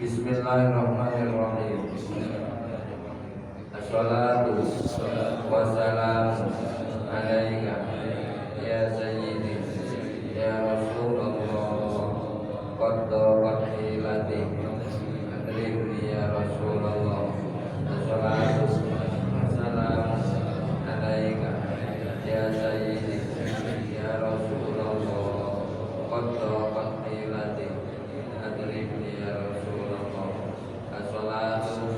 Bismillahirrahmanirrahim. Assalatu wassalamu alaika ya sayyidi ya Rasulullah qad hilati adribni ya Rasulullah. Assalatu wassalamu alaika ya sayyidi ya Rasulullah qad hilati adribni ya Rasulullah. Assalatu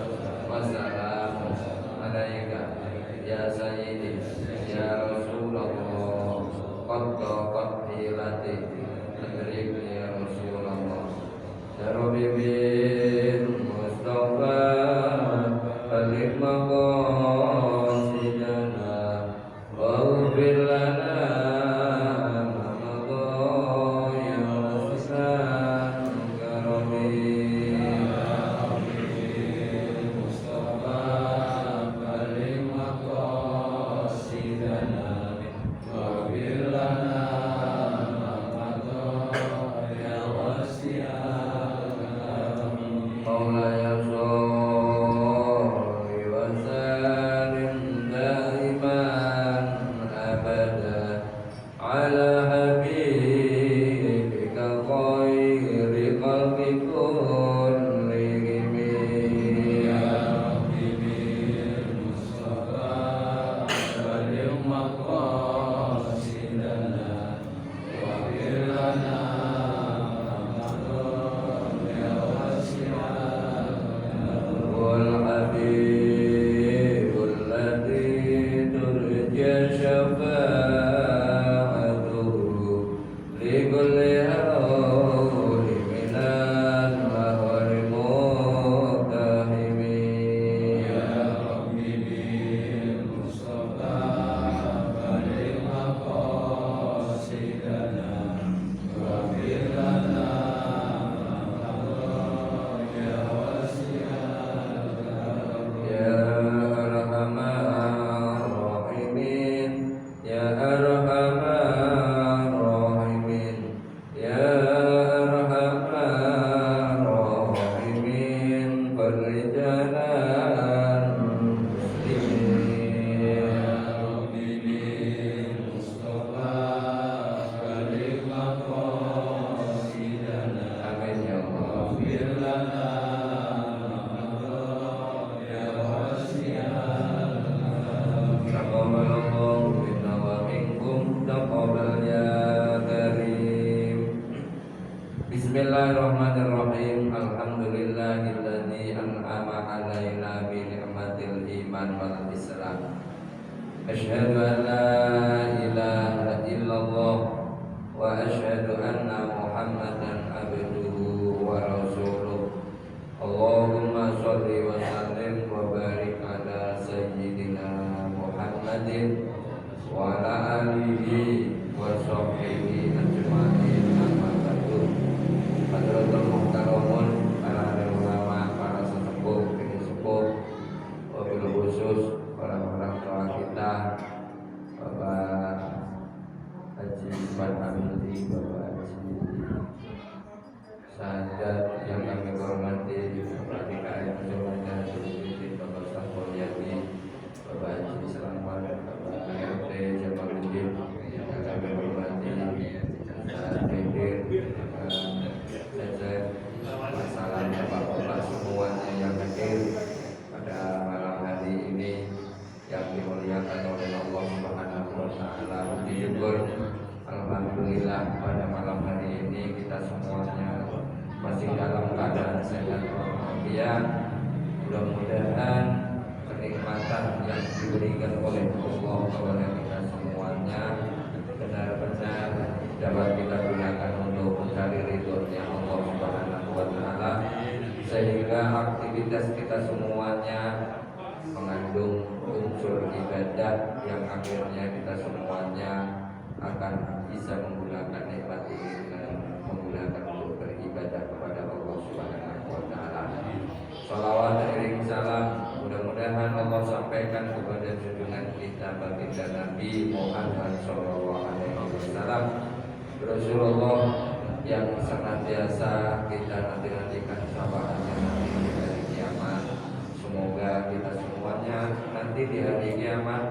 wassalamu alaika ya sayyidi ya Rasulullah qad hilati adribni ya Rasulullah. Ya Rabbi bin Mustafa balik maqasidana wa ufir lana ma madha ya Rasulullah. Ya Rabbi Mustafa balik maqasidana wa ufir lana ma madha ya Rasulullah. Maulaya sholli wa sallim daiman abada ala habibika khairi khalqi kullihim. Ya Rabbi bil Mustafa balligh maqasidana wa ghfir lana والحبيب الذي ترجى شفاعته لكل هول من الأهوال متهم. يا ربي بالمصطفى بلغ مقاصدنا واغفر لنا Bismillahirrahmanirrahim. Alhamdulillahilladzi an'ama 'alaina bi ni'matil iman wal islam. Asyhadu an la ilaha illallah wa asyhadu anna Muhammadan abduhu wa rasuluh. Allahumma shalli wa sallim wa barik ala sayyidina Muhammadin wa ala alihi wa sahbihi ajma'in. Hadratul muhtaramun, para ulama, para sesepuh, para sepuh, wabil khusus para orang tua kita, Bapak Haji Iman Hamidi, Bapak Haji Sahadat yang kami hormati, Bapak DKM Jawabannya Sulawesi, Bapak Samulyadi, Bapak Haji Selamat, Bapak ART Jamaluddin yang kami hormati, saat hadir masalahnya bapak-bapak semuanya yang hadir pada malam hari ini yang dimuliakan oleh Allah Subhanahu wa taala. Syukur alhamdulillah pada malam hari ini kita semuanya masih dalam keadaan sehat walafiat. Mudah-mudahan kenikmatan yang diberikan oleh Allah kepada kita semuanya benar-benar dapat kita gunakan untuk mencari ridhonya Allah Subhanahu wa taala, sehingga aktivitas kita semuanya mengandung unsur ibadah yang akhirnya kita semuanya akan bisa menggunakan nikmat ini dengan menggunakan untuk beribadah kepada Allah Subhanahu wa taala. Shalawat dan iring salam mudah-mudahan Allah sampaikan kepada junjungan kita baginda Nabi Muhammad sallallahu alaihi wasallam, Rasulullah yang senantiasa kita nanti-nantikan syafaatnya nanti di hari kiamat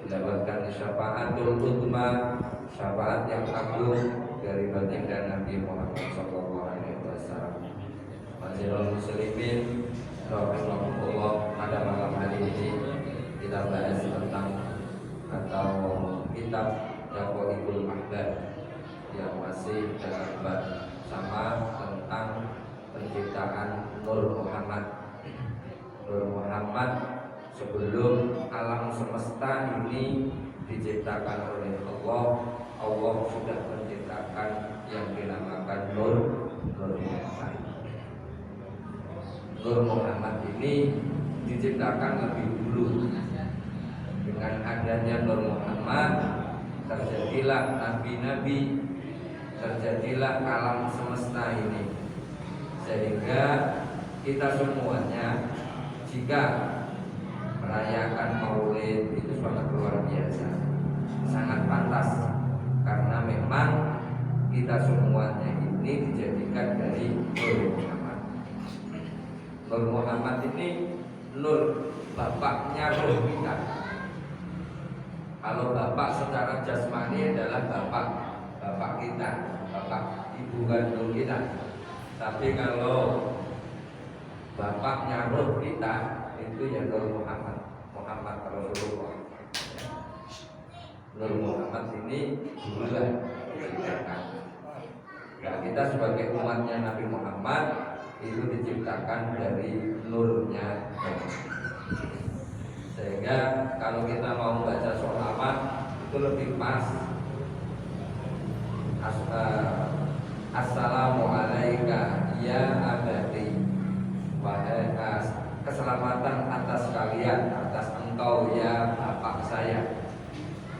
mendapatkan syafaatul uzma, syafaat yang agung dari baginda Nabi Muhammad SAW. Masjidul Muslimin rahimahullah, pada malam hari ini kita bahas tentang atau kitab Jaqa'iqul Ahbab yang masih dalam bab sama tentang penciptaan Nur Muhammad. Nur Muhammad sebelum alam semesta ini diciptakan oleh Allah, Allah sudah menciptakan yang dinamakan Nur Muhammad. Nur Muhammad ini diciptakan lebih dulu. Dengan adanya Nur Muhammad terjadilah nabi-nabi, terjadilah alam semesta ini. Sehingga kita semuanya jika merayakan Maulid itu sangat luar biasa, sangat pantas, karena memang kita semuanya ini dijadikan dari Nur Muhammad. Nur Muhammad ini nur, bapaknya roh kita. Kalau bapak secara jasmani adalah bapak kita, bapak ibu kandung kita. Tapi kalau bapaknya roh kita itu ya Nur Muhammad Rasulullah. Nur Muhammad ini dululah diciptakan. Nah, kita sebagai umatnya Nabi Muhammad itu diciptakan dari nurnya. Sehingga kalau kita mau baca sholawat itu lebih pas. Assalamualaikum ya abadi, wahai keselamatan atas kalian, atas engkau ya bapak saya.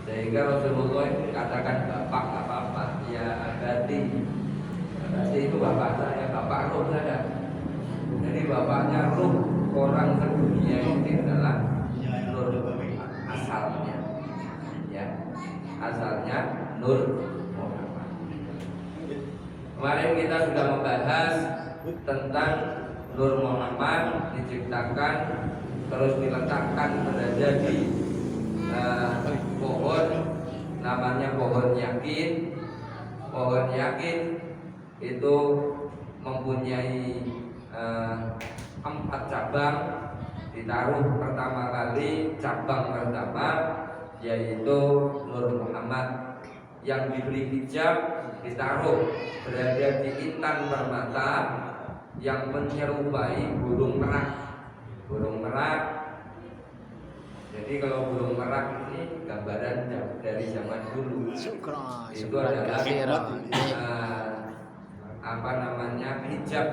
Sehingga Rasulullah katakan bapak apa-apa, ya abadi. Abadi itu bapak saya, bapak roh saya. Jadi bapaknya roh orang sedunia ini adalah Nur asalnya, ya, asalnya Nur Muhammad. Kemarin kita sudah membahas tentang Nur Muhammad diciptakan terus diletakkan berada di pohon, namanya pohon yakin. Pohon yakin itu mempunyai 4 cabang. Ditaruh pertama kali cabang pertama yaitu Nur Muhammad yang diberi hijab, ditaruh berada di intan permata yang menyerupai burung merak. Burung merak. Jadi kalau burung merak ini gambaran dari zaman dulu. Itu adalah hijab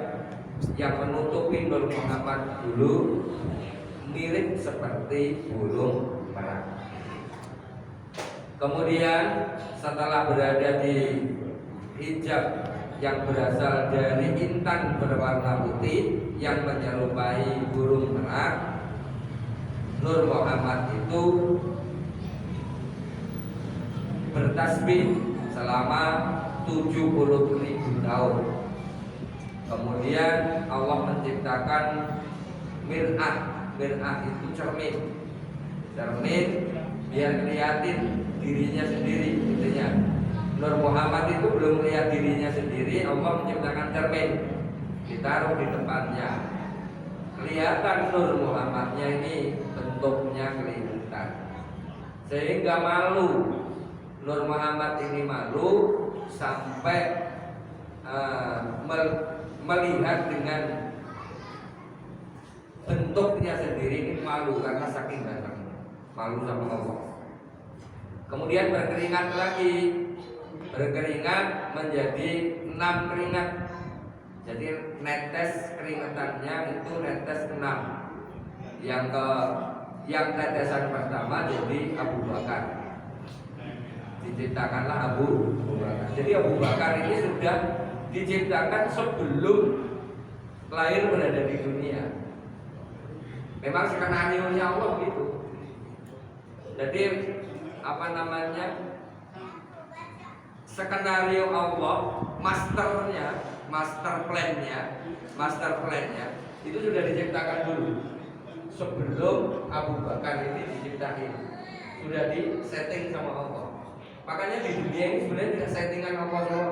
yang menutupi Nur Muhammad dulu, mirip seperti burung merak. Kemudian setelah berada di hijab yang berasal dari intan berwarna putih yang menyerupai burung merak, Nur Muhammad itu bertasbih selama 70.000 tahun. Kemudian Allah menciptakan mir'ah. Mir'ah itu cermin. Cermin biar liatin dirinya sendiri. Intinya Nur Muhammad itu belum lihat dirinya sendiri, Allah menciptakan cermin, ditaruh di depannya. Kelihatan Nur Muhammadnya ini bentuknya kelihatan, sehingga malu. Nur Muhammad ini malu sampai melihat dengan bentuknya sendiri, ini malu karena saking gantengnya, malu sama Allah. Kemudian berkeringat lagi, berkeringat menjadi 6 keringat. Jadi netes keringatannya itu netes 6. Yang tetesan pertama jadi Abu Bakar. Diciptakanlah Abu Bakar. Jadi Abu Bakar ini sudah diciptakan sebelum lahir berada di dunia. Memang skenario-nya Allah gitu. Jadi skenario Allah, master plan-nya itu sudah diciptakan dulu. sebelum Abu Bakar ini diciptain, sudah di setting sama Allah. Makanya di dunia ini sebenarnya tidak settingan Allah semua.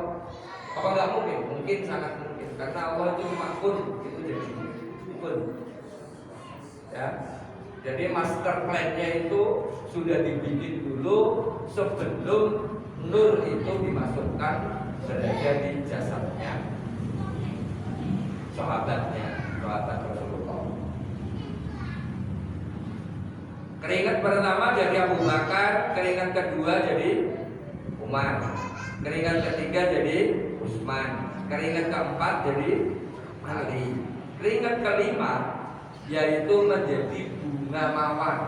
Apa nggak mungkin? Mungkin, sangat mungkin. Karena Allah itu makun, itu jadi pun. Ya. Jadi master plan-nya itu sudah dibikin dulu sebelum nur itu dimasukkan berada di jasadnya sahabat Rasulullah. Keringat pertama jadi Abu Bakar, keringat kedua jadi Umar, keringat ketiga jadi Utsman, keringat keempat jadi Ali, keringat kelima yaitu menjadi bunga mawar.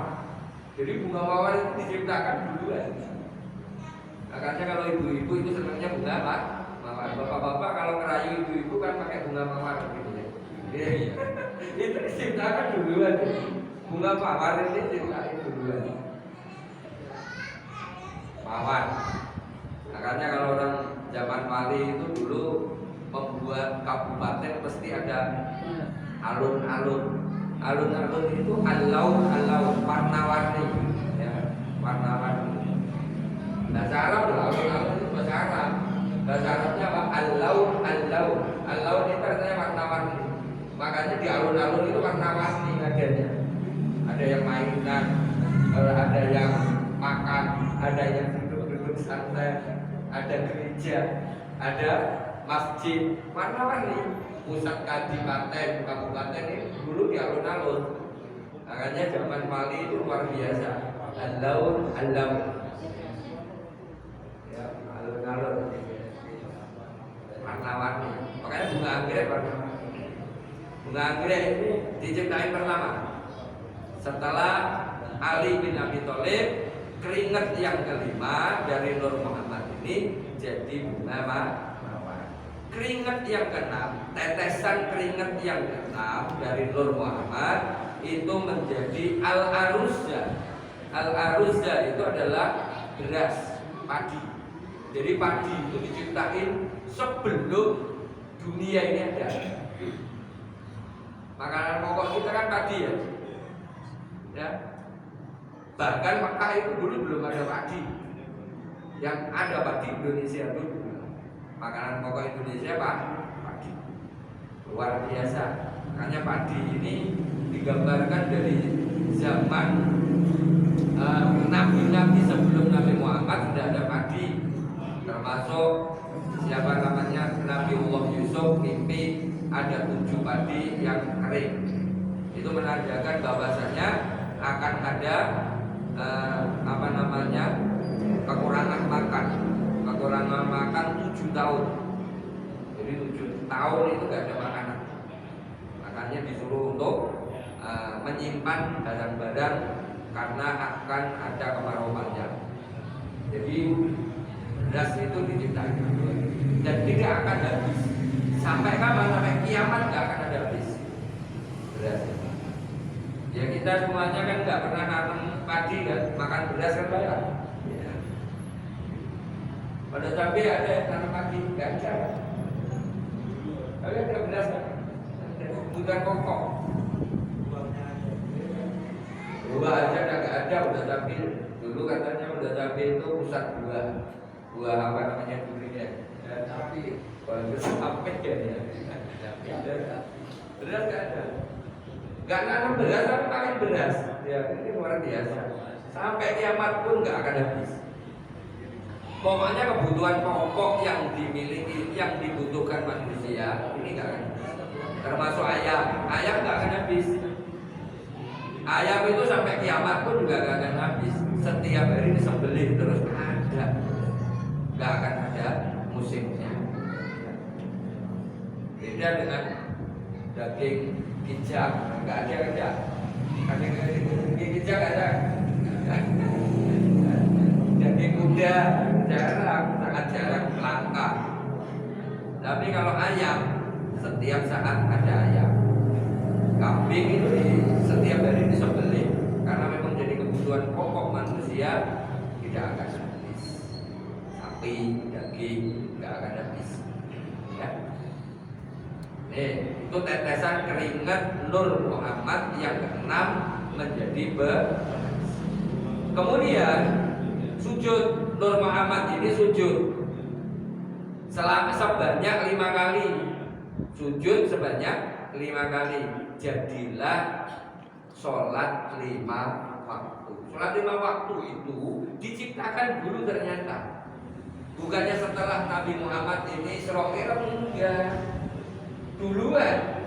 Jadi bunga mawar itu diciptakan duluan. Makanya kalau ibu-ibu itu senangnya bunga mawar. Bapak-bapak kalau ngerayu ibu-ibu kan pakai bunga mawar gitu ya. Itu diciptakan duluan. Bunga mawar ini diciptakan duluan. Mawar. Makanya kalau orang zaman Bali itu dulu membuat kabupaten pasti ada alun-alun. Alun-alun itu alau warna-warni, ya, warna-warni. Bahasa Arab alun-alun itu bahasa Arab. Bahasa Arabnya apa? Alau itu artinya warna-warni. Makanya di alun-alun itu warna-warni adanya. Ada yang mainan, ada yang makan, ada yang duduk-duduk santai, ada gereja, ada masjid, warna-warni. Pusat kabupaten ini dulu di alun-alun. Makanya zaman Bali itu luar biasa. Alau. Ya, alun-alun. Warna-warni. Makanya bunga anggrek warna-warni. Bunga anggrek ini diciptain pertama setelah Ali bin Abi Thalib. Keringat yang kelima dari Nur Muhammad ini jadi bunga mawar. Keringat yang keenam, tetesan keringat yang keenam dari Nur Muhammad itu menjadi al-aruzza. Al-aruzza itu adalah beras, padi. Jadi padi itu diciptain sebelum dunia ini ada. Makanan pokok kita kan padi ya. Ya. Bahkan Mekah itu dulu belum ada padi. Yang ada padi Indonesia dulu. Makanan pokok Indonesia apa? Padi. Luar biasa. Makanya padi ini digambarkan dari zaman nabi-nabi sebelum Nabi Muhammad sudah ada padi. Termasuk siapa namanya Nabiullah Yusuf mimpi ada 7 padi yang kering. Itu menandakan bahwasanya akan ada kekurangan makan 7 tahun. Jadi 7 tahun itu gak ada makanan. Makanya disuruh untuk menyimpan barang-barang karena akan ada kemarau panjang. Jadi beras itu diciptakan dan tidak akan habis. Sampai kapan? Sampai kiamat gak akan ada habis beras. Ya kita semuanya kan gak pernah nanam padi kan, makan beras kan banyak. Pada cabai ada yang tanam padi, nggak ada. Tapi ada beras kan? Bukan pokok. Buah aja nggak ada, udah cabai. Dulu katanya udah cabai itu pusat buah apa namanya durian. Tapi kalau itu sampai ya. Beras nggak ada. Nggak nanam beras tapi pakai beras. Ya ini luar biasa. Sampai kiamat pun nggak akan habis. Pokoknya kebutuhan pokok yang dimiliki, yang dibutuhkan manusia ini nggak akan habis. Termasuk ayam nggak akan habis. Ayam itu sampai kiamat pun juga nggak akan habis. Setiap hari disembelih terus ada, nggak akan ada musimnya. Beda dengan daging kijang, nggak ada. Daging kijang nggak ada. Daging kuda jarang, sangat jarang, langka. Tapi kalau ayam setiap saat ada ayam. Kambing itu setiap hari disembelih karena memang jadi kebutuhan pokok manusia, tidak akan habis. Sapi, daging nggak akan habis. Ya. Ini Itu tetesan keringat Nur Muhammad yang keenam menjadi beras. Kemudian sujud, Nur Muhammad ini sujud sebanyak 5 kali. Sujud sebanyak 5 kali. Jadilah sholat 5 waktu. Sholat 5 waktu itu diciptakan dulu ternyata. Bukannya setelah Nabi Muhammad ini Isra Mi'raj, enggak. Duluan.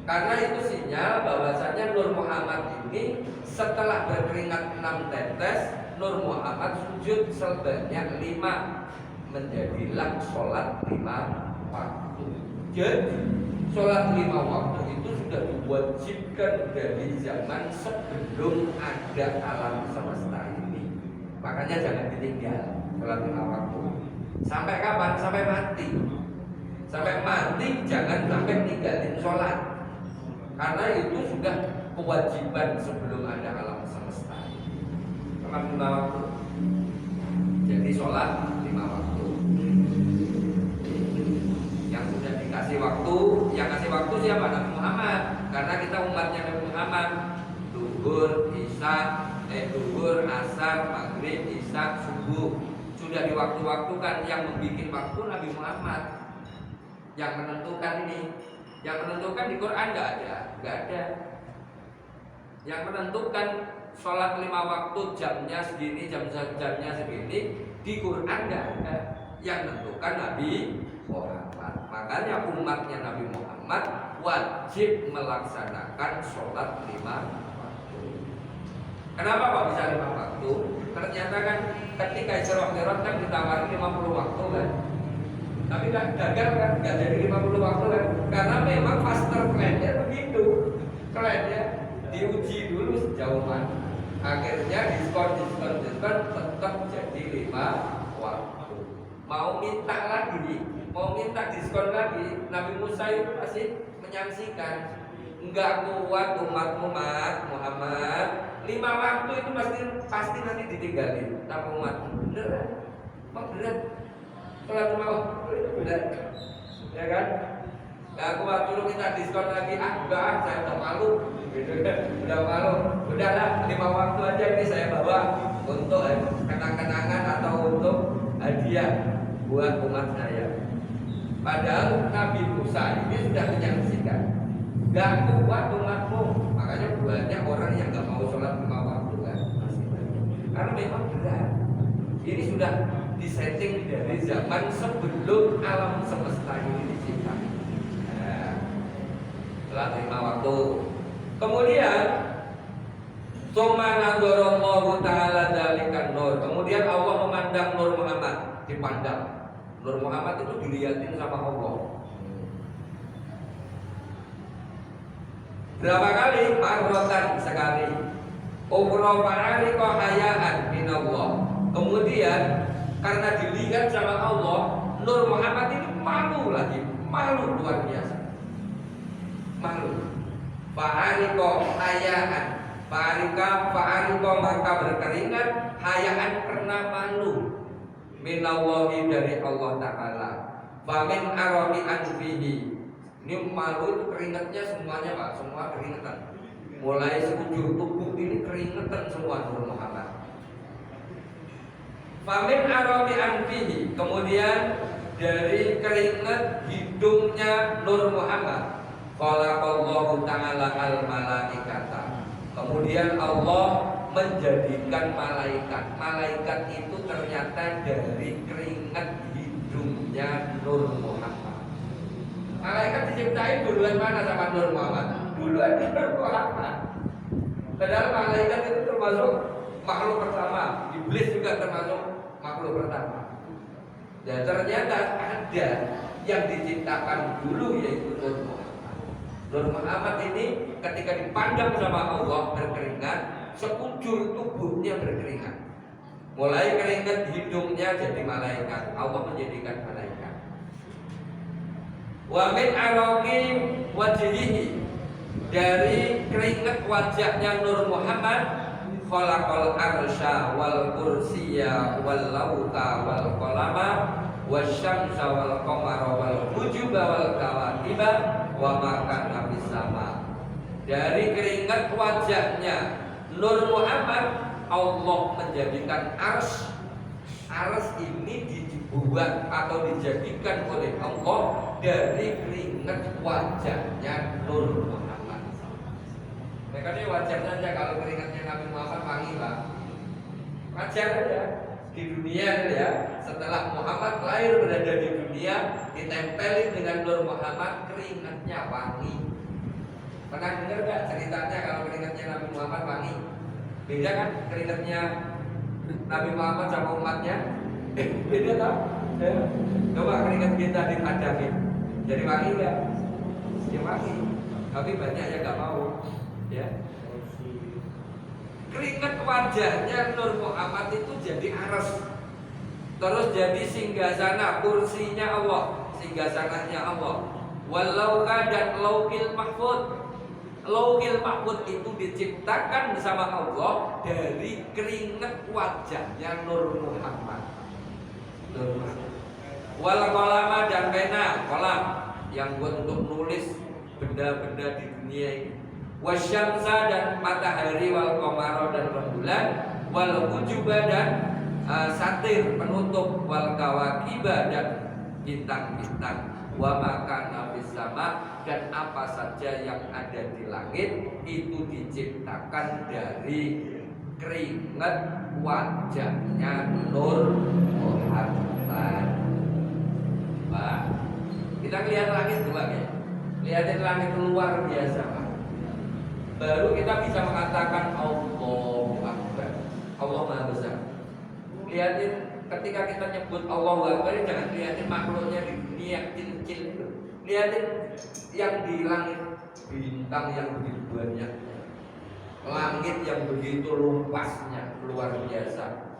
Karena itu sinyal bahwasanya Nur Muhammad ini setelah berkeringat 6 tetes, Nur Muhammad sujud sebanyak 5. Menjadilah sholat 5 waktu. Jadi sholat 5 waktu itu sudah diwajibkan dari zaman sebelum ada alam semesta ini. Makanya jangan ditinggal sholat 5 waktu. Sampai kapan? Sampai mati. Sampai mati jangan sampai tinggalin sholat. Karena itu sudah kewajiban sebelum ada alam semesta. Sholat 5 waktu. Jadi sholat 5 waktu. Yang sudah dikasih waktu, yang kasih waktu siapa? Nabi Muhammad. Karena kita umatnya Nabi Muhammad. Duhur, asar, maghrib, isya, subuh. Sudah diwaktu-waktukan. Yang membuat waktu Nabi Muhammad. Yang menentukan ini, yang menentukan di Quran nggak ada. Yang menentukan sholat 5 waktu jamnya segini, jamnya segini di Quran nggak ada. Yang menentukan Nabi Muhammad. Makanya umatnya Nabi Muhammad wajib melaksanakan sholat 5 waktu. Kenapa kok bisa 5 waktu? Ternyata kan ketika Isra Mi'raj kan ditawarin 50 waktu kan. Tapi gagal kan, nggak jadi 50 waktu kan. Karena memang master plan-nya begitu. Plan-nya diuji dulu sejauh mana. Akhirnya diskon tetap jadi 5 waktu. Mau minta diskon lagi, Nabi Musa itu masih menyaksikan. Enggak kuat umat Muhammad. 5 waktu itu pasti nanti ditinggalin sama umat. Beneran. Sholat 5 waktu itu benar, ya kan? Nah, aku waktu dulu minta diskon lagi, enggak, saya udah malu, gitu kan? Udah malu, udahlah 5 waktu aja ini saya bawa untuk kenang-kenangan atau untuk hadiah buat umat saya. Padahal Nabi Musa ini sudah menyaksikan, enggak kuat umatmu, makanya banyak orang yang enggak mau sholat 5 waktu kan, masih banyak. Karena memang berat. Ini sudah disetting dari zaman sebelum alam semesta ini diciptakan. Sholat 5 waktu. Kemudian Subhanallahu ta'ala dzalikan nur. Kemudian Allah memandang Nur Muhammad, dipandang. Nur Muhammad itu dilihatin sama Allah. Berapa kali? Marrotan sekali. Ukhra fa'alika hayaan minallah. Kemudian karena dilihat sama Allah, Nur Muhammad ini malu luar biasa. Malu. Fa'alika hayaan. Fa'alika maka berkeringat hayaan karena malu. Minallahi dari Allah Ta'ala. Famin arami anfihi. Ini malu itu keringatnya semuanya Pak, semua keringatan. Mulai sekujur tubuh ini keringatan semua Nur Muhammad. Famin arami anfihi. Kemudian dari keringat hidungnya Nur Muhammad. Khalaqallahu ta'ala al malaikata. Kemudian Allah menjadikan malaikat. Malaikat itu ternyata dari keringat hidungnya Nur Muhammad. Malaikat diciptain duluan mana sama Nur Muhammad? Duluan Nur Muhammad. Padahal malaikat itu termasuk makhluk pertama. Iblis juga termasuk makhluk pertama. Dan ternyata ada yang diciptakan dulu yaitu Nur Muhammad. Nur Muhammad ini ketika dipandang sama Allah berkeringat, sekujur tubuhnya berkeringat. Mulai keringat hidungnya jadi malaikat. Allah menjadikan malaikat. Wa min araqi wajhihi. Dari keringat wajahnya Nur Muhammad khalaqal arsya wal kursiyya wal lauka wal qalama wasyamsa wal qamara wal nujuba wal kawakiba wa ma kana fis sama. Dari keringat wajahnya Nur Muhammad Allah menjadikan arsy. Arsy ini dibuat atau dijadikan oleh Allah dari keringat wajahnya Nur Muhammad. Makanya wajar saja kalau keringatnya Nabi Muhammad wangi, Pak. Wajar aja di dunia ya. Setelah Muhammad lahir berada di dunia, ditempelin dengan Nur Muhammad, keringatnya wangi. Pernah dengar gak ceritanya kalau keringatnya Nabi Muhammad wangi? Beda kan keringatnya Nabi Muhammad sama umatnya? Beda tak? Ya. Coba keringat kita ditadamin, jadi wangi gak? Ya wangi. Tapi banyak yang gak mau. Ya. Keringat wajahnya Nur Muhammad itu jadi arsy. Terus jadi singgasana, kursinya Allah, singgasananya Allah. Walauka dan laukil mahfud. Laukil mahfud itu diciptakan bersama Allah dari keringat wajahnya Nur Muhammad. Nur Muhammad. Wal qalama dan pena, kolam yang buat untuk nulis benda-benda di dunia ini. Wasyamsa dan matahari, wal qamara dan rembulan, wal hujuba dan satir penutup, wal kawakiba dan bintang-bintang, wa makana fis sama dan apa saja yang ada di langit itu diciptakan dari keringat wajahnya Nur Muhammad. Pak, kita lihat langit coba ya. Lihatin langit luar biasa, Pak. Baru kita bisa mengatakan Allahu Akbar. Allah Maha Besar. Lihatin ketika kita nyebut Allahu Akbar, jangan lihatin makhluknya di dunia kecil-kecil itu. Lihatin yang di langit, bintang yang begitu banyaknya, langit yang begitu luasnya, luar biasa.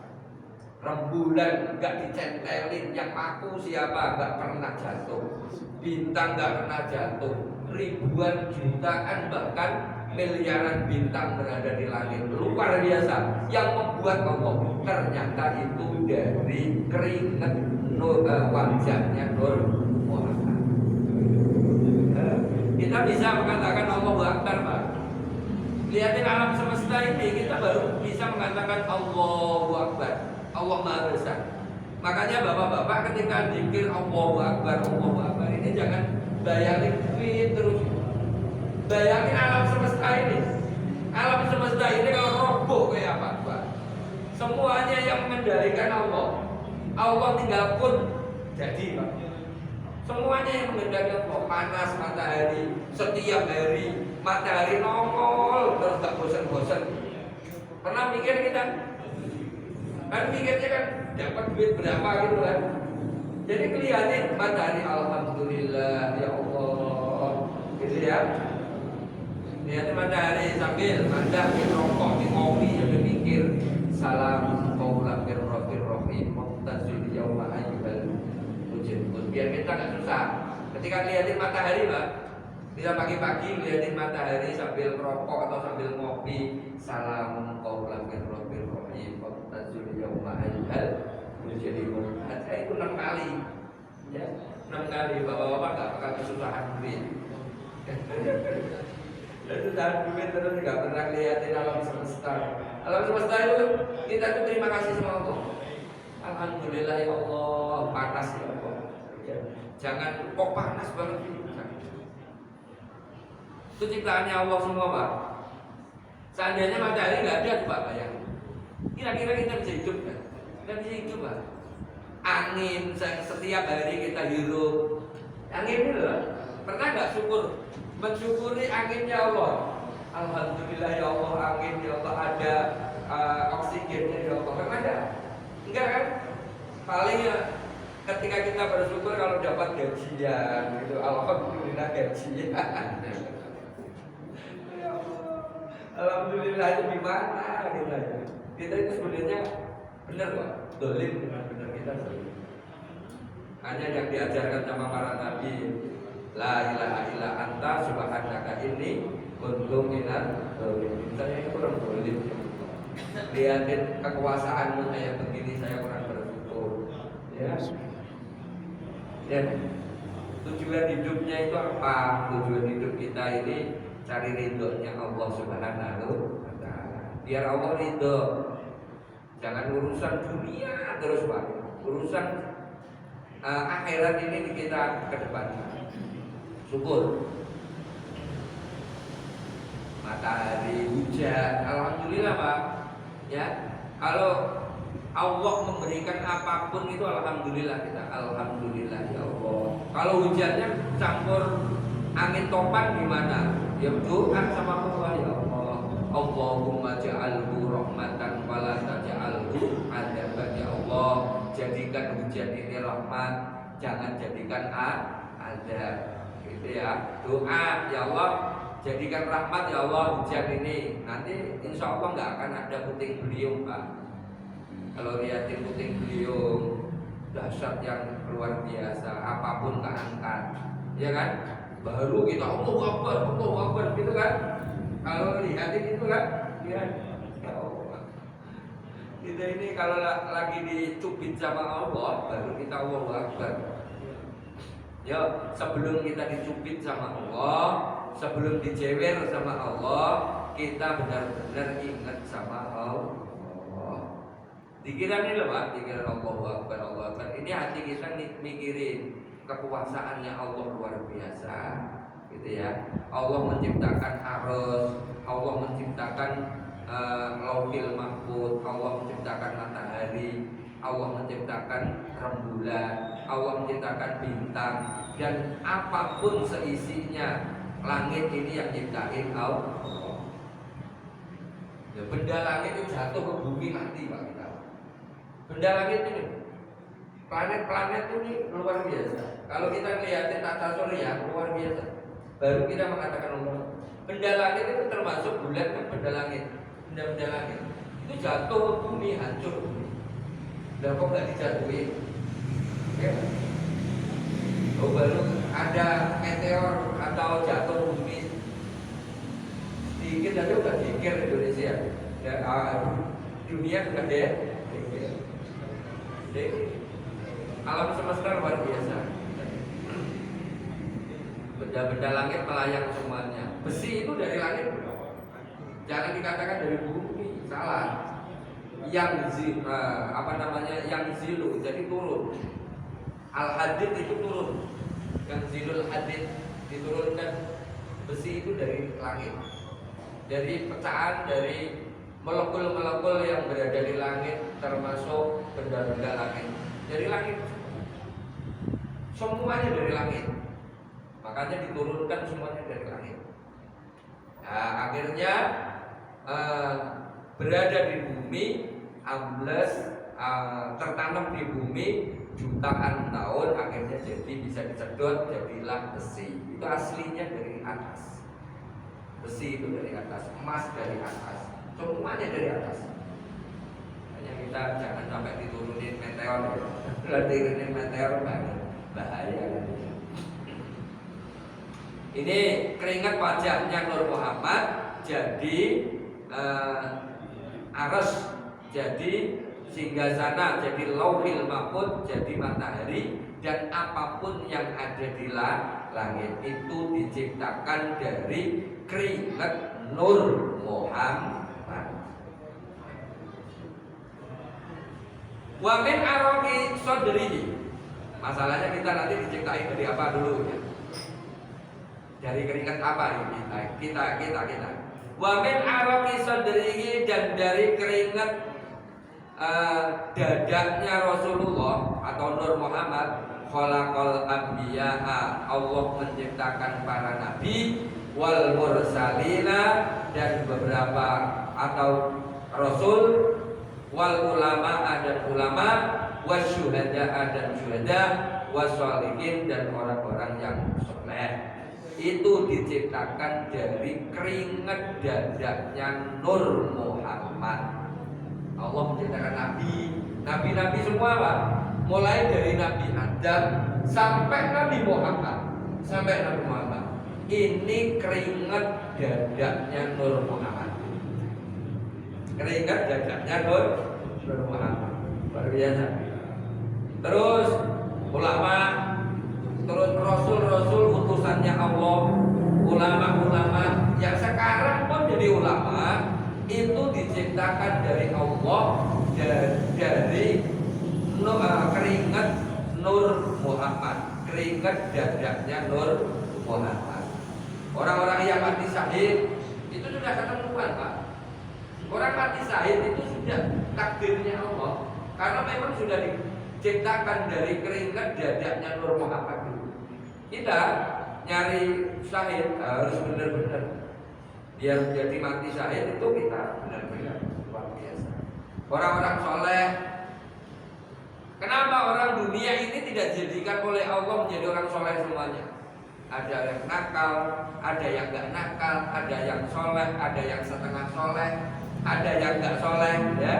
Rembulan gak dicentelin, yang paku siapa gak pernah jatuh. Bintang gak pernah jatuh. Ribuan jutaan bahkan miliaran bintang berada di langit, luar biasa. Yang membuat Allah ternyata itu dari keringat wajahnya Nur Muhammad. Kita bisa mengatakan Allahu Akbar, Pak. Lihatin alam semesta ini, kita baru bisa mengatakan Allahu Akbar. Allah Maha Besar. Makanya bapak-bapak ketika zikir Allahu Akbar, Allahu Akbar ini jangan bayangin duit terus. Bayangin alam semesta ini. Alam semesta ini kalau roboh kayak apa, Pak? Semuanya yang mengendalikan Allah. Allah tinggal pun jadi, Pak. Semuanya yang mengendalikan Allah. Panas matahari, setiap hari matahari nongol terus gak bosan-bosan. Pernah mikir kita? Kan mikirnya kan dapat duit berapa gitu kan. Jadi kelihatan matahari, alhamdulillah ya Allah. Gitu ya. Lihat matahari sambil mandah di rokok, di kopi, sambil mikir salam qaulan mir rabbir rahim muqtasil yauma ayyuhal mujrimun. Biar kita nggak susah. Ketika lihatin matahari, Pak, bisa pagi-pagi lihatin matahari sambil rokok atau sambil ngopi, salam qaulan mir rabbir rahim muqtasil yauma ayyuhal mujrimun. Itu 6 kali. Ya, 6 kali. Bapak-bapak nggak bakal kesusahan duit. Itu tahan duit terus nggak pernah lihatin alam semesta. Alam semesta itu kita tuh terima kasih sama Allah. Alhamdulillah ya Allah, panas ya Allah. Ya. Jangan kok panas banget ini. Itu ciptaannya Allah semua, Pak. Seandainya matahari nggak ada, Pak, bayangin. Kira-kira kita bisa hidup kan? Kita bisa hidup, Pak. Angin setiap hari kita hirup. Angin itu loh. Pernah nggak mensyukuri anginnya Allah? Alhamdulillah ya Allah, angin ya Allah, ada oksigennya ya Allah. Pernah nggak? Enggak kan? Paling ya ketika kita bersyukur kalau dapat gajian gitu. Alhamdulillah gajian. Ya Allah. Alhamdulillah itu gimana gitu. Kita itu sebenarnya benar kok. Dolim benar kita dolim. Hanya yang diajarkan sama para nabi, la ilaha illa anta subhanaka inni kuntu minadz dzalimin. Saya itu kurang dolim. Lihatin kekuasaanmu kayak begini, saya kurang bersyukur. Ya. Ya. Tujuan hidupnya itu apa? Tujuan hidup kita ini cari ridhonya Allah Subhanahu wa Ta'ala. Biar Allah ridho. Jangan urusan dunia terus Pak. Urusan akhirat ini kita kedepankan. Syukur. Matahari, hujan, alhamdulillah Pak. Ya, kalau Allah memberikan apapun itu alhamdulillah kita. Alhamdulillah ya Allah. Kalau hujannya campur angin topan gimana? Ya doa sama Allah ya Allah. Allahumma ja'alhu rahmatan wala taj'alhu adzaban ya Allah. Jadikan hujan ini rahmat, jangan jadikan azab. Gitu ya. Doa ya Allah, jadikan rahmat ya Allah hujan ini. Nanti insya Allah nggak akan ada puting beliung Pak. Kalau lihatin puting beliung dahsyat yang luar biasa, apapun keangkat, ya kan? Baru kita Allahu Akbar gitu kan? Kalau lihatin itu kan, lihat ya Allah. Kita ini kalau lagi dicubit sama Allah, baru kita Allahu Akbar. Ya, sebelum kita dicubit sama Allah, sebelum dijewer sama Allah, kita benar-benar ingat sama Allah. Pikiran ini loh Pak, pikiran Allahu Akbar, Allahu Akbar. Ini hati kita mikirin kekuasaannya Allah luar biasa, gitu ya. Allah menciptakan arus, Allah menciptakan lauhil mahfuz, Allah menciptakan matahari, Allah menciptakan rembulan, Allah menciptakan bintang, dan apapun seisinya langit ini yang ciptain Allah. Ya, benda langit itu jatuh ke bumi nanti Pak kita. Benda langit ini, planet-planet ini luar biasa. Kalau kita lihatin tata surya luar biasa. Baru kita mengatakan benda langit itu termasuk bulan kan benda langit. Benda-benda langit itu jatuh ke bumi, hancur bumi. Dan kok nggak dijatuhin? Ya. Oh, baru ada meteor atau jatuh bumi sedikit aja udah dikir Indonesia. Ya, dunia sudah deh. Jadi, alam semesta luar biasa. Benda-benda langit melayang semuanya. Besi itu dari langit. Jangan dikatakan dari bumi, salah. Yang zilu, jadi turun. Al-hadid itu turun. Yang zilul hadid diturunkan. Besi itu dari langit. Dari pecahan dari molekul-molekul yang berada di langit, termasuk benda-benda langit. Dari langit, semuanya dari langit. Makanya diturunkan semuanya dari langit. Nah, akhirnya berada di bumi, ambles, tertanam di bumi jutaan tahun, akhirnya jadi bisa disedot, jadilah besi. Itu aslinya dari atas. Besi itu dari atas, emas dari atas. Semuanya dari atas. Hanya kita jangan sampai diturunin meteor. Kalau diturunin meteor bahaya. Ini keringat wajahnya Nur Muhammad jadi aras, jadi singgasana, jadi lauhil mahfuz, jadi matahari, dan apapun yang ada di langit itu diciptakan dari keringat Nur Muhammad. Wa min araqi sadrihi. Masalahnya kita nanti diciptain dari apa dulu ya? Dari keringat apa ini? Kita. Wa min araqi sadrihi, dan dari keringat dadanya Rasulullah atau Nur Muhammad, khalaqal anbiya'a, Allah menciptakan para nabi, wal mursalina, dan beberapa atau rasul, wal ulama dan ulama, wasyuhada dan syuhada, wassalihin dan orang-orang yang soleh. Itu diciptakan dari keringat dadanya Nur Muhammad. Allah menciptakan nabi semua Pak. Mulai dari Nabi Adam sampai Nabi Muhammad. Ini keringat dadanya Nur Muhammad. Keringat dadanya Nur Muhammad. Luar biasa. Terus ulama terus rasul-rasul utusannya Allah, ulama-ulama yang sekarang pun jadi ulama, itu diciptakan dari Allah dari keringat Nur Muhammad, keringat dadanya Nur Muhammad. Orang-orang yang mati syahid itu sudah ketentuan, Pak. Orang mati syahid itu sudah takdirnya Allah, karena memang sudah diciptakan dari keringat dadanya Nur Muhammad dulu. Kita nyari syahid harus benar-benar biar jadi mati syahid itu kita benar-benar luar biasa. Orang-orang soleh, kenapa orang dunia ini tidak dijadikan oleh Allah menjadi orang soleh semuanya? Ada yang nakal, ada yang nggak nakal, ada yang soleh, ada yang setengah soleh, ada yang nggak soleh, ya,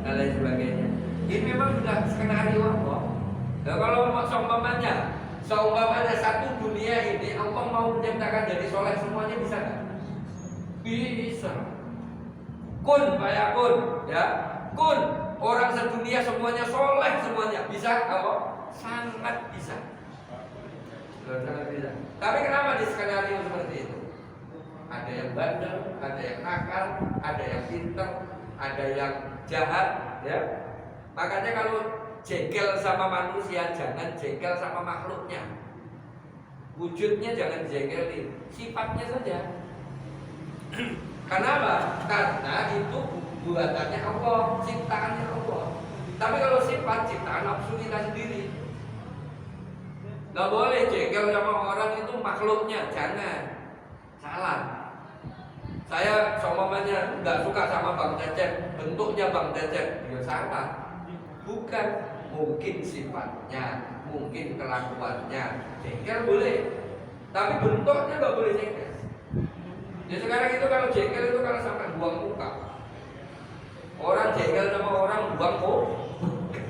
dan lain sebagainya. Ini memang sudah skenario Allah. Nah, kalau seumpamanya satu dunia ini Allah mau menciptakan jadi soleh semuanya, bisa nggak? Bisa. Kun fayakun, ya. Kun, orang sedunia semuanya soleh semuanya, bisa? Kalau sangat bisa. Sangat bisa. Tapi kenapa di skenario seperti itu? Ada yang bandel, ada yang nakal, ada yang pintar, ada yang jahat, ya. Makanya kalau jengkel sama manusia, jangan jengkel sama makhluknya. Wujudnya jangan jengkelin, sifatnya saja. Kenapa? Karena itu buatannya Allah, ciptaannya Allah. Tapi kalau sifat ciptaan nafsu kita sendiri. Gak boleh jengkel sama orang itu makhluknya, jangan. Salah. Saya seumpamanya nggak suka sama Bang Cecep, bentuknya Bang Cecep, ya salah. Bukan, mungkin sifatnya, mungkin kelakuannya, jengkel boleh, tapi bentuknya nggak boleh jengkel. Ya sekarang itu kalau jengkel itu kalau sampai buang muka, orang jengkel sama orang buang muka,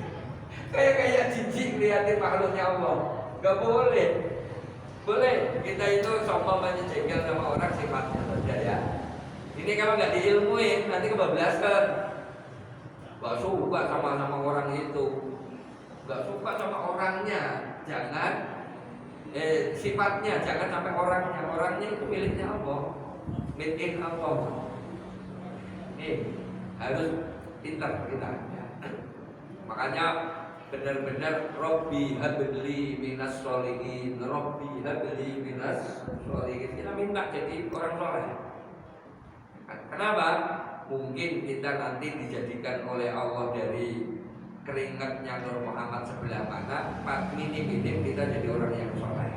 kayak jijik liatin makhluknya Allah, nggak boleh. Boleh kita itu seumpamanya jengkel sama orang sifatnya saja, ya. Ini kalau nggak diilmuin nanti kebablasan. Gak suka sama orang itu, gak suka sama orangnya, jangan sifatnya, jangan sampai orangnya itu miliknya Allah, milik Allah. Harus pintar kita, ya. Makanya benar-benar Robbi habli minas sholihin, Robbi habli minas sholihin. Kita minta jadi orang soleh. Kenapa? Mungkin kita nanti dijadikan oleh Allah dari keringatnya Nur Muhammad sebelah mana, minim-minim kita jadi orang yang soleh.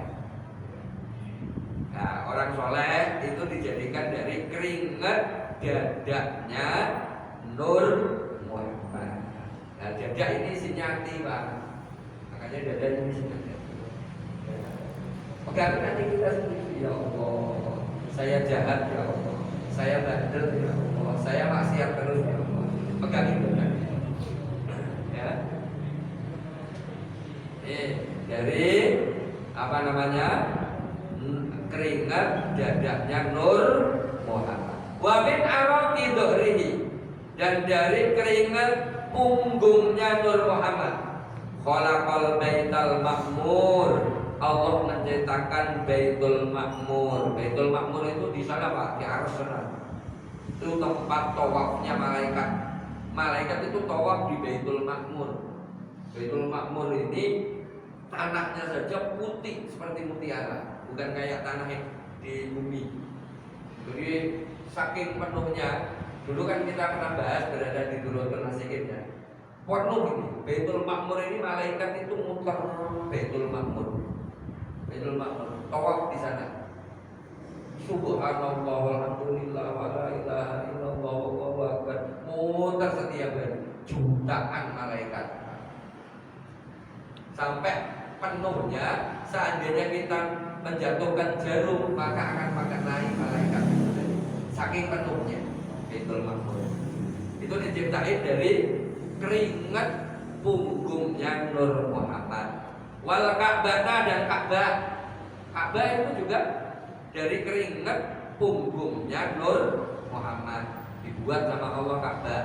Nah, orang soleh itu dijadikan dari keringat dadanya Nur Muhammad. Nah, dada ini sinyati, Pak. Makanya dada ini sinyati. Pegang nanti kita sendiri, ya Allah, saya jahat, ya Allah, saya bandel, ya Allah, saya maksiat terus, ya Allah. Pegangin benar, ya. Dari apa namanya, keringat dadanya Nur Muhammad. Wa min araqi dhuhrihi, dan dari keringat punggungnya Nur Muhammad. Khalaqal baital ma'mur, Allah menciptakan Baitul Makmur. Baitul Makmur itu di sana, Pak, di Arsenal. Itu tempat tawafnya malaikat. Malaikat itu tawaf di Baitul Makmur. Baitul Makmur ini tanahnya saja putih seperti mutiara, bukan kayak tanah di bumi. Jadi saking penuhnya, dulu kan kita pernah bahas berada di Durratul Nasikin, ya. Penuh ini. Baitul Makmur ini malaikat itu muter Baitul Makmur. Baitul Makmur, tawaf di sana. Subhanallah walhamdulillah wa la ilaha illallah wallahu akbar. Muter setiap hari jutaan malaikat. Sampai penuhnya, seandainya kita menjatuhkan jarum maka akan makan naik malaikat. Saking penuhnya Baitul Makmur. Itu diciptain dari keringat punggungnya Nur Muhammad. Wal Ka'bah, dan Ka'bah. Ka'bah itu juga dari keringat punggungnya Nur Muhammad, dibuat sama Allah Ka'bah.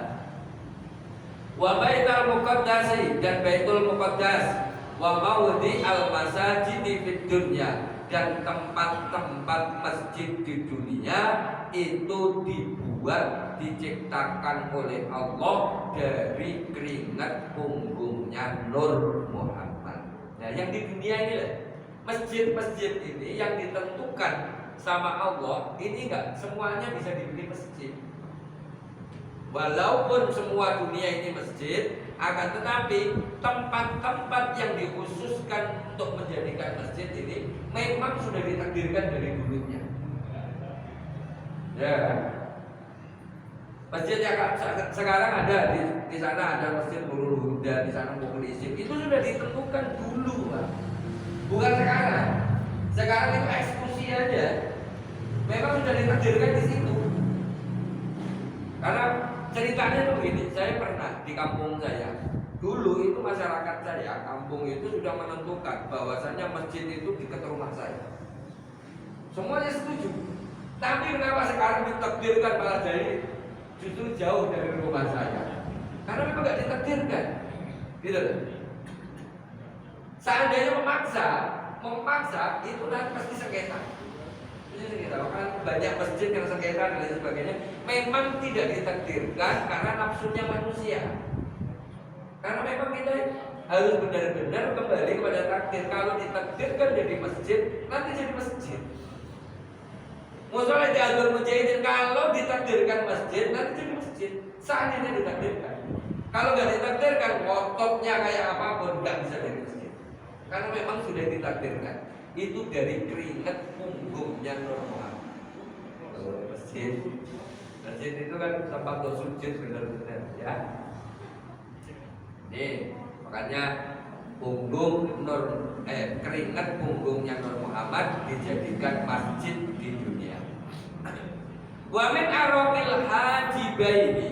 Wa Baitul Muqaddas, dan Baitul Muqaddas wa maudi al-masajid fid dunya, dan tempat-tempat masjid di dunia itu dibuat, diciptakan oleh Allah dari keringat punggungnya Nur Muhammad. Nah, yang di dunia ini lah, masjid-masjid ini yang ditentukan sama Allah, ini enggak semuanya bisa dibikin masjid. Walaupun semua dunia ini masjid, akan tetapi tempat-tempat yang dikhususkan untuk menjadikan masjid ini memang sudah ditakdirkan dari dulunya. Ya, masjid yang sekarang ada di sana, ada masjid Nurul Huda, di sana Mukhlisin, itu sudah ditentukan dulu, Pak. Bukan sekarang. Sekarang itu eksekusi aja. Memang sudah ditakdirkan di situ. Karena ceritanya tuh begini, saya pernah di kampung saya. Dulu itu masyarakat saya, kampung itu sudah menentukan bahwasannya masjid itu dekat rumah saya. Semuanya setuju. Tapi kenapa sekarang ditakdirkan malah jadi justru jauh dari rumah saya? Karena memang nggak ditakdirkan, gitu. Seandainya memaksa itu nanti pasti sengketa. Kan banyak masjid yang sengketa dan lain sebagainya. Memang tidak ditakdirkan karena nafsunya manusia. Karena memang kita harus benar-benar kembali kepada takdir. Kalau ditakdirkan jadi masjid, nanti jadi masjid. Musola diatur mujahidin, kalau ditakdirkan masjid, nanti jadi masjid. Seandainya ditakdirkan. Kalau nggak ditakdirkan, ototnya kayak apapun nggak bisa jadi masjid. Karena memang sudah ditakdirkan. Itu dari keringat punggungnya Nur Muhammad. Masjid itu kan tempat untuk sujud benar-benar, ya. Nih, makanya keringat punggungnya Nur Muhammad dijadikan masjid di dunia. Wa min araqil hajibaini,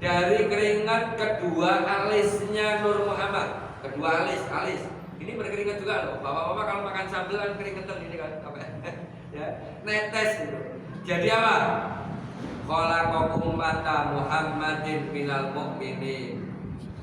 dari keringat kedua alisnya Nur Muhammad. Kedua alis. Ini berkeringat juga loh. Bapak-bapak kalau makan sambal kan keringetan ini kan apa? Ya, netes gitu. Jadi apa? Khalaqakum ummata Muhammadin minal mu'minin.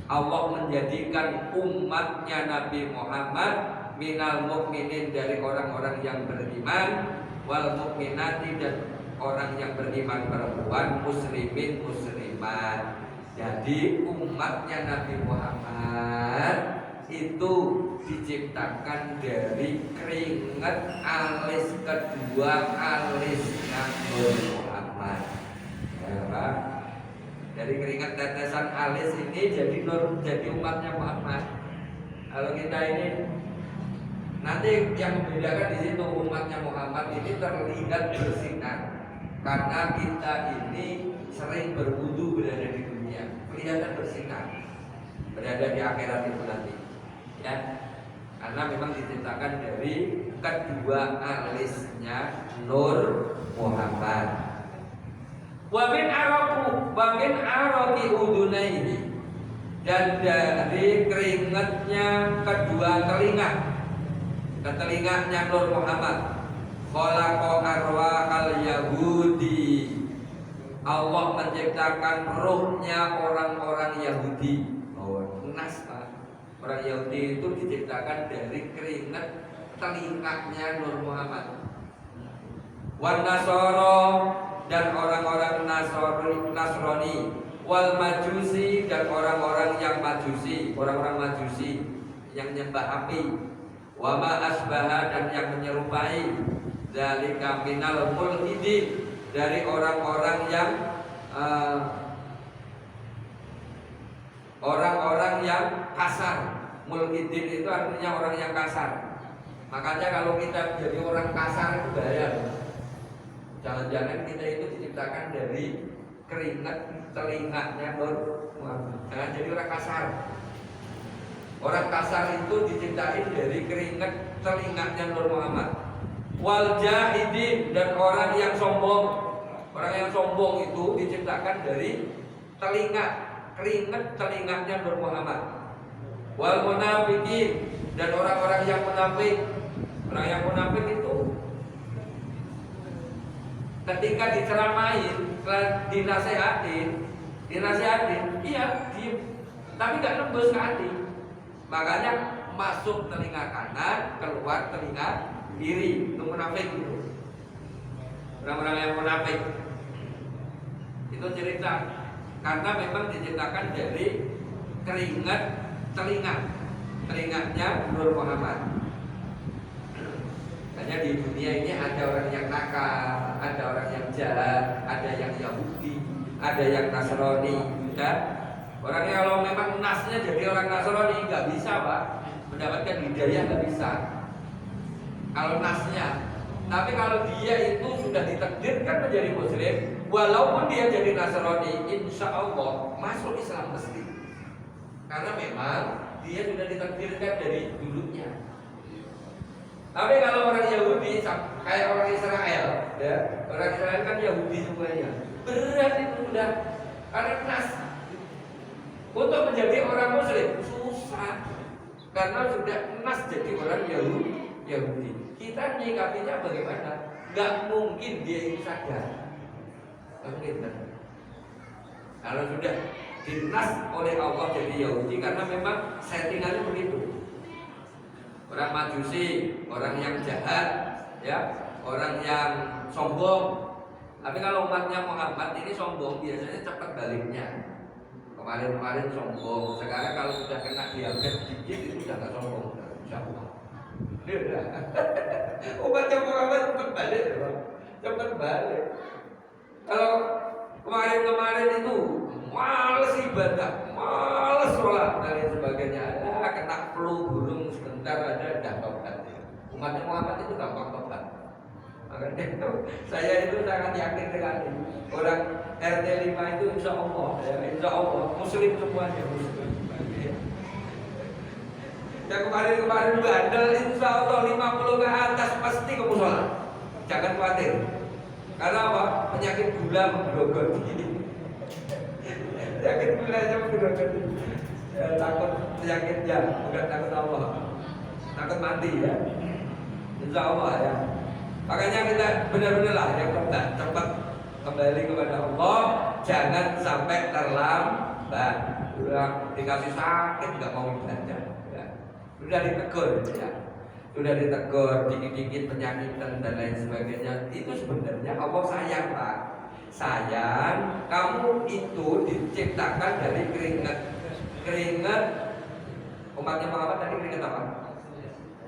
Allah menjadikan umatnya Nabi Muhammad minal mu'minin, dari orang-orang yang beriman, wal mu'minati, dan orang yang beriman perempuan, muslimin muslimat. Jadi umatnya Nabi Muhammad itu diciptakan dari keringat alis kedua alisnya Nabi Muhammad. Ya, Pak. Dari keringat tetesan alis ini jadi umatnya Muhammad. Kalau kita ini nanti yang membedakan di situ umatnya Muhammad ini terlihat bersinar karena kita ini sering berwudu berada di dunia, kelihatan bersinar berada di akhirat itu nanti, ya. Karena memang diciptakan dari kedua alisnya Nur Muhammad. Wa min araqi udunaihi, dan dari keringatnya kedua telinganya Nur Muhammad. Khalaqa arwahal yahudi, Allah menciptakan ruhnya orang-orang Yahudi. Nas, Pak. Orang Yahudi itu diciptakan dari keringat telinganya Nur Muhammad. Wan Nasara, dan orang-orang Nasrani, wal Majusi, dan orang-orang yang Majusi, orang-orang Majusi yang nyembah api, wa ma asbaha, dan yang menyerupai, zalika minal mulhidin, dari orang-orang yang kasar. Mulhidin itu artinya orang yang kasar. Makanya kalau kita jadi orang kasar itu bahaya. Jangan-jangan kita itu diciptakan dari keringat telinganya Nur Muhammad. Jangan jadi orang kasar. Orang kasar itu diciptain dari keringat telinganya Nur Muhammad. Wal jahidin, dan orang yang sombong. Orang yang sombong itu diciptakan dari keringat telinganya Nur Muhammad. Wal munafikin, dan orang-orang yang munafik. Orang yang munafik itu ketika diceramain, dinasehatin, iya diem, tapi nggak nembus ke hati. Makanya masuk telinga kanan, keluar telinga kiri. Itu munafik itu. Orang-orang yang munafik itu cerita karena memang diciptakan dari keringat telingatnya Nur Muhammad. Hanya di dunia ini ada orang yang nakal, ada orang yang jahat, ada yang Yahudi, ada yang Nasrani, kan? Orangnya kalau memang nasnya jadi orang Nasrani nggak bisa pak, mendapatkan hidayah nggak bisa. Kalau nasnya, tapi kalau dia itu sudah ditakdirkan menjadi Muslim, walaupun dia jadi Nasrani, insya Allah masuk Islam mesti. Karena memang dia sudah ditakdirkan dari dulunya. Tapi kalau orang Yahudi kayak orang Israel, ya orang Israel kan Yahudi semuanya, berat itu sudah karena nas. Untuk menjadi orang Muslim susah karena sudah nas jadi orang Yahudi. Kita menyikapinya bagaimana? Gak mungkin dia ini sadar. Mungkin kan? Kalau sudah dinas oleh Allah jadi Yahudi karena memang settingannya begitu. Orang Majusi, orang yang jahat, ya, orang yang sombong. Tapi kalau umatnya Muhammad ini sombong biasanya cepat baliknya. Kemarin sombong, sekarang kalau sudah kena diabetes dikit itu sudah nggak sombong, insyaallah. Umatnya Muhammad cepat balik. Kalau kemarin itu males ibadah, males sholat dan lain sebagainya, kena flu burung sebentar ada tobat. Umatnya Muhammad itu gampang tobat. Makanya itu saya itu sangat yakin sekali orang RT 5 itu insya Allah Muslim semuanya Muslim. Yang kemarin bandel insya Allah 50 ke atas pasti ke musola. Jangan khawatir. Karena apa? Penyakit gula menggerogoti. Penyakit gulanya menggerogoti. Ya, takut penyakitnya, bukan takut Allah. Takut mati ya. Insya Allah ya. Makanya kita benar-benar lah yang cepat kembali kepada Allah, jangan sampai terlambat. Udah dikasih sakit nggak mau ibadah, ya. Sudah ditegur, ya. Sudah ditegur dikit-dikit penyakitan dan lain sebagainya. Itu sebenarnya Allah sayang pak, sayang. Kamu itu diciptakan dari keringat umatnya Muhammad tadi keringat apa?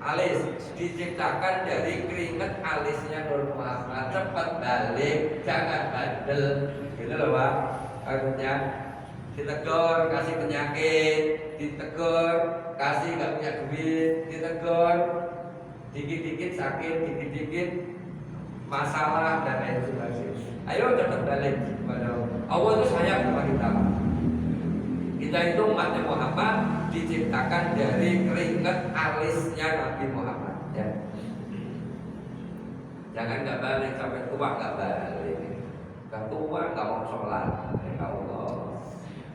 Alis, diciptakan dari keringat alisnya Nur Muhammad. Cepat balik, jangan bandel. Gitu loh pak. Akhirnya ditegur, kasih penyakit, ditegur, kasih nggak punya duit, ditegur, dikit-dikit sakit, dikit-dikit masalah dan lain sebagainya. Ayo cepat balik kepada Allah. Allah itu sayang sama kita. Kita itu umatnya Muhammad diciptakan dari keringat alisnya Nabi Muhammad. Ya. Jangan nggak balik sampai tua nggak balik. Nggak tua nggak mau sholat. Ya Allah.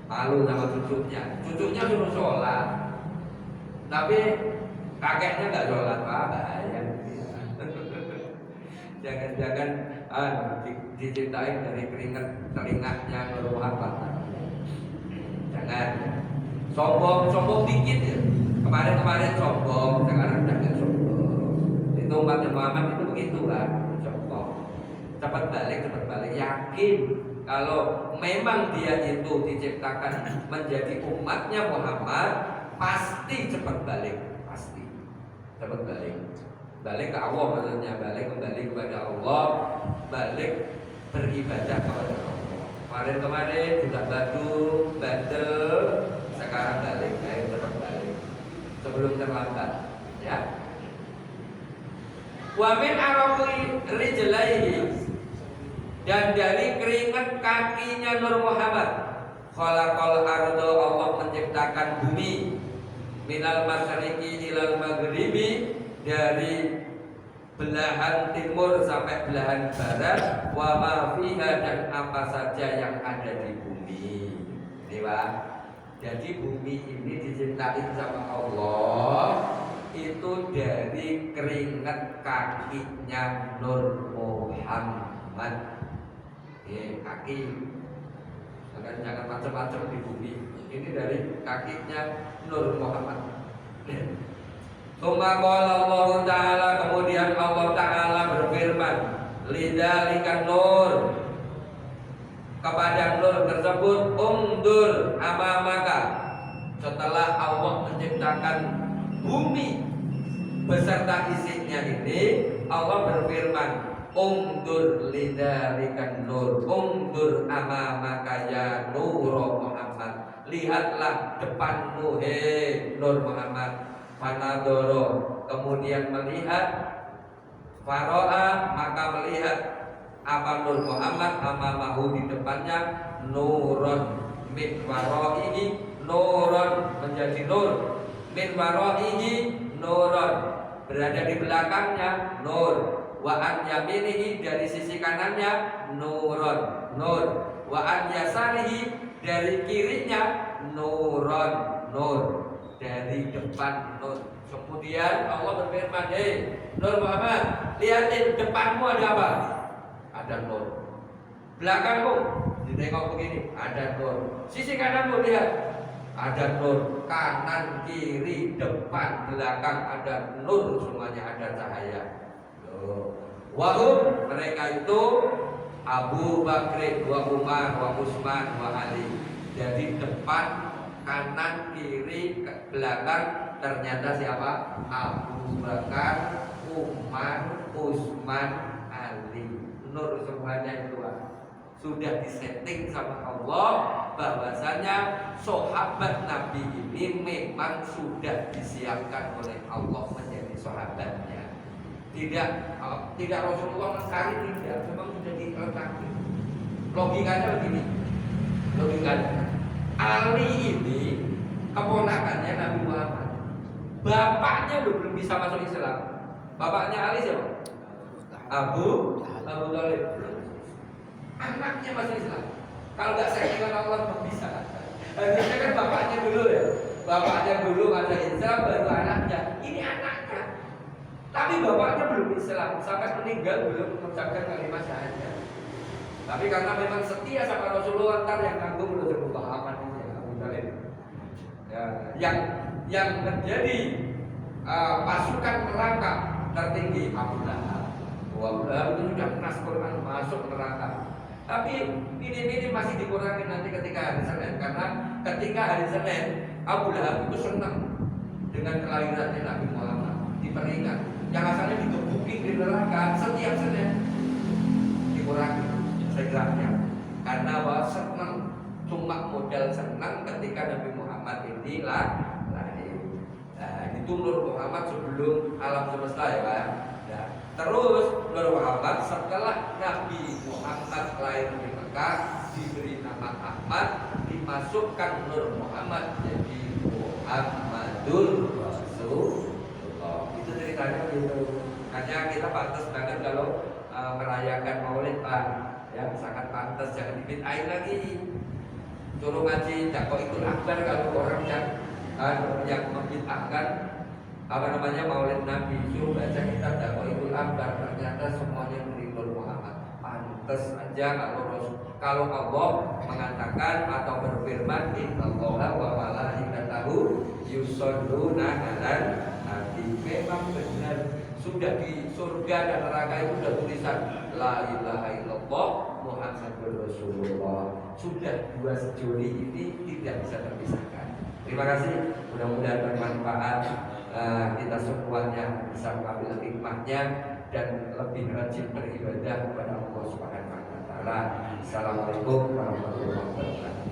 Malu sama cucunya suruh sholat, tapi kakeknya nggak sholat pak. Bahaya. Jangan-jangan diciptain dari keringat telinganya Nur Muhammad. Jangan sombong dikit ya. Kemarin sombong, sekarang jangan sombong. Itu umat Muhammad itu begitu lah, sombong. Cepat balik. Yakin kalau memang dia itu diciptakan menjadi umatnya Muhammad, pasti cepat balik, pasti cepat balik. Balik ke Allah maksudnya, balik kembali kepada Allah, balik beribadah kepada Allah. Kemarin juga bandel, sekarang balik, ayo cepat balik sebelum terlambat, ya. Wa min araqi rijlaihi, dan dari keringat kakinya Nur Muhammad, khalaqal ardo, Allah menciptakan bumi, minal masyriqi ilal maghribi, dari belahan timur sampai belahan barat, wa ma fiha, dan apa saja yang ada di bumi. Ini Pak. Jadi bumi ini diciptain sama Allah itu dari keringat kakinya Nur Muhammad. Kaki, jangan macam-macam di bumi. Ini dari kakinya Nur Muhammad. Tsumma qala Allah Ta'ala, kemudian Allah Ta'ala berfirman, lidzalika nur, kepada nur tersebut, undur amamaka. Setelah Allah menciptakan bumi beserta isinya ini, Allah berfirman, undur lidzalika nur, undur amamaka ya nur Muhammad. Lihatlah depanmu, hei Nur Muhammad. Fanadoro, kemudian melihat, faro'a, maka melihat apa Nur Muhammad amamahu, di depannya, nurun min waro'ihi, nurun menjadi nur, min waro'ihi nurun, berada di belakangnya nur, wa an yaminihi, dari sisi kanannya nurun nur, wa an yasarihi, dari kirinya nurun nur, dari depan nur. Kemudian Allah berfirman, hei Nur Muhammad, lihatin depanmu ada apa? Ada nur. Belakangmu ditengok begini, ada nur. Sisi kananmu lihat, ada nur. Kanan, kiri, depan, belakang ada nur, semuanya ada cahaya. Wahum, mereka itu Abu Bakr wa Umar wa Utsman wa Ali. Jadi depan, kanan, kiri, belakang, ternyata siapa? Abu Bakar, Umar, Utsman, Ali. Nur semuanya itu sudah disetting sama Allah, bahwasanya sahabat Nabi ini memang sudah disiapkan oleh Allah menjadi sahabatnya. Tidak Rasulullah mencari, tidak, memang sudah dilengkapi. Logikanya begini, logikanya Ali ini keponakannya Nabi Muhammad. Bapaknya belum bisa masuk Islam. Bapaknya Ali siapa? Abu Thalib. Anaknya masuk Islam. Kalau nggak settingan Allah nggak bisa. Harusnya kan bapaknya dulu ya. Bapaknya dulu masuk Islam, baru anaknya. Ini anaknya. Tapi bapaknya belum Islam, sampai meninggal belum mengucapkan kalimat syahadat. Tapi karena memang setia sama Rasulullah, ntar yang nanggung Rasulullah Muhammad ini, Abu Thalib. Ya, yang menjadi pasukan neraka tertinggi Abu Lahab. Abu Lahab itu sudah keras Quran, masuk neraka. Tapi ini masih dikurangi nanti ketika hari Senin, karena ketika hari Senin Abu Lahab itu senang dengan kelahirannya Nabi Muhammad, diperingat. Yang asalnya dikebukin di neraka, setiap Senin dikurangi segeranya, karena senang, cuma modal senang ketika Nabi Muhammad ini lahir. Nah, itu Nur Muhammad sebelum alam semesta ya Pak. Nah, terus Nur Muhammad setelah Nabi Muhammad lahir di Mekah, diberi nama Ahmad, dimasukkan Nur Muhammad jadi Muhammadul Rasulullah. Itu ceritanya gitu. Hanya kita pantas banget kalau merayakan Maulid Pak, ya sangat pantas, jangan dibid'ain lagi. Suruh ngaji Dakwaitul Akbar kalau orang yang membid'ahkan Maulid Nabi, suruh baca kitab Dakwaitul Akbar, ternyata semuanya dari Nur Muhammad. Pantas aja kalau Allah mengatakan atau berfirman, innallaha wa malaikatahu yusholluna 'alan nabi. Memang benar, sudah di surga dan neraka itu sudah tulisan la ilaha illallah Muhammadur Rasulullah. Sudah dua sejoli ini tidak bisa terpisahkan. Terima kasih, mudah-mudahan bermanfaat. Kita semuanya bisa mengambil hikmahnya dan lebih rajin beribadah kepada Allah Subhanahu wa taala. Assalamualaikum warahmatullahi wabarakatuh.